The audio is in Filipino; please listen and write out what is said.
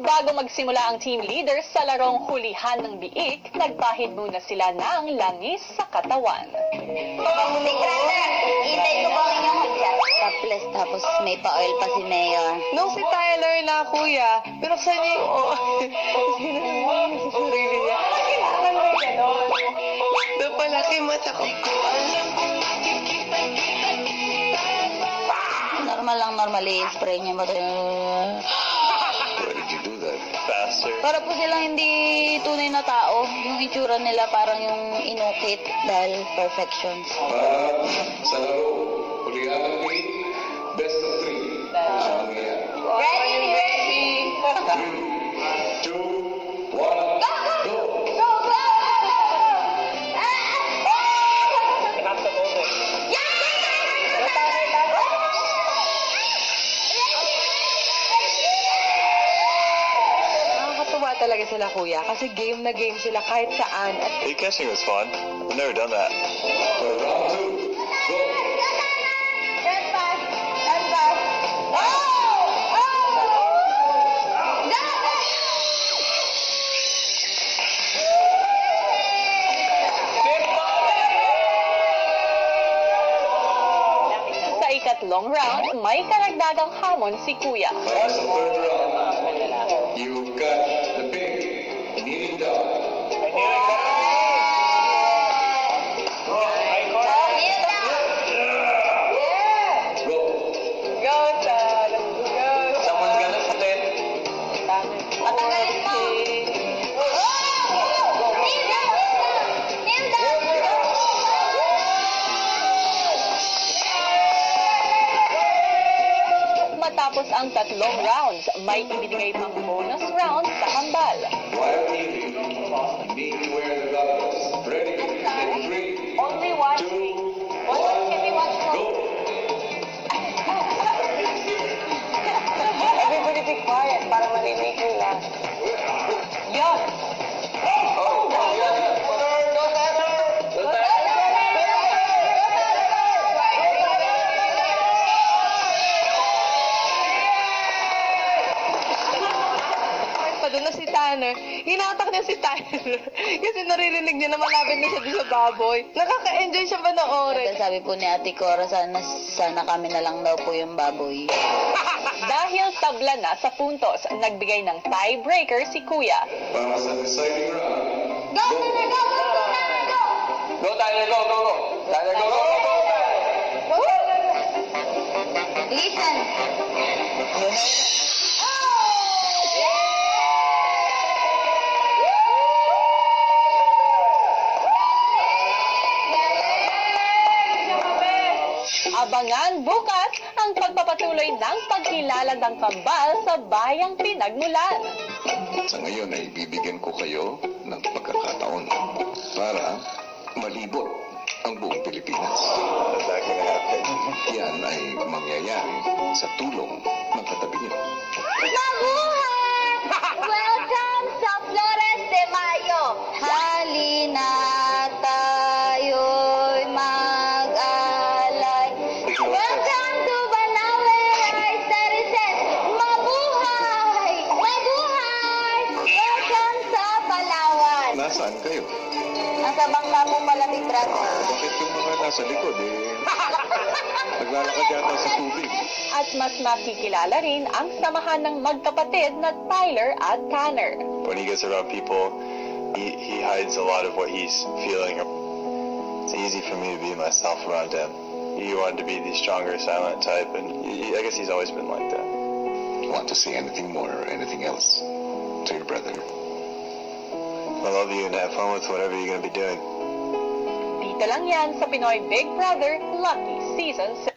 Bago magsimula ang team leaders sa larong hulihan ng biik, nagpahid muna sila ng langis sa katawan. Big brother, hintay ko po ang inyong hagyan. Topless, tapos may pa-oil pa si Mayor. Nung si Tyler na, kuya, pero sa niya yung sinasama sa sarili niya. Kailangan may gano'n. Doon palaki mata ko. Normally, spray niya mo. Why did you do that? Faster. Para po silang hindi tunay na tao. Yung itsura nila parang yung inukit dahil perfections. Para sa laro, hulihan ng week, best of 3. Ready? 3, 2, 1, go! Nakakatuwa talaga sila, kuya, kasi game na game sila kahit saan. At Bait catching was fun. I've never done that. For round 2, go! Sa ikatlong round, may karagdagang hamon si Kuya. Para sa third round, you've got the big kneeling down. Go! go, Tal! Go! Someone's gonna split. Patanggalin mo. Matapos ang tatlong rounds, may ibinigay pang bonus round sa kambal. While kneeling, you need to wear the goggles. Ready? In 3, Only one. 2, 1, go! Everybody be quiet para marinig nila. Yan! Doon na si Tanner. Hinatak niya si Tyler. Kasi naririnig niya na malapit na siya doon sa baboy. Nakaka-enjoy siya panoorin. Sabi po ni Ate Cora, sana kami na lang daw po yung baboy. Dahil tabla na sa puntos, nagbigay ng tiebreaker si Kuya. Para sa deciding round, Go, Tanner, go, go, go, Tanner, go! Go, Tyler, go, go, go. Tyler, go, go, go, go. Listen. Abangan bukas ang pagpapatuloy ng pagkilala ng kambal sa bayang pinagmulan. sa ngayon ay bibigyan ko kayo ng pagkakataon para malibot ang buong Pilipinas. Is that gonna happen? Yan ay mangyayari sa tulong ng katabi niyo. Mabuhay! Welcome sa Flores de Mayo! Halina tayo'y mag-alay. Welcome to Banawe Rice Terraces! Mabuhay! Mabuhay! Welcome sa Palawan! Nasaan kayo? Nasa bangka mo malamig, brother. Bakit yung mga nasa likod naglalakad yata sa tubig? At mas makikilala rin ang samahan ng magkapatid na Tyler at Tanner. When he gets around people, he hides a lot of what he's feeling. It's easy for me to be myself around him. He wanted to be the stronger, silent type, and I guess he's always been like that. Want to say anything more or anything else to your brother? I love you and have fun with whatever you're gonna be doing. Dito lang yan sa Pinoy Big Brother Lucky Season 6.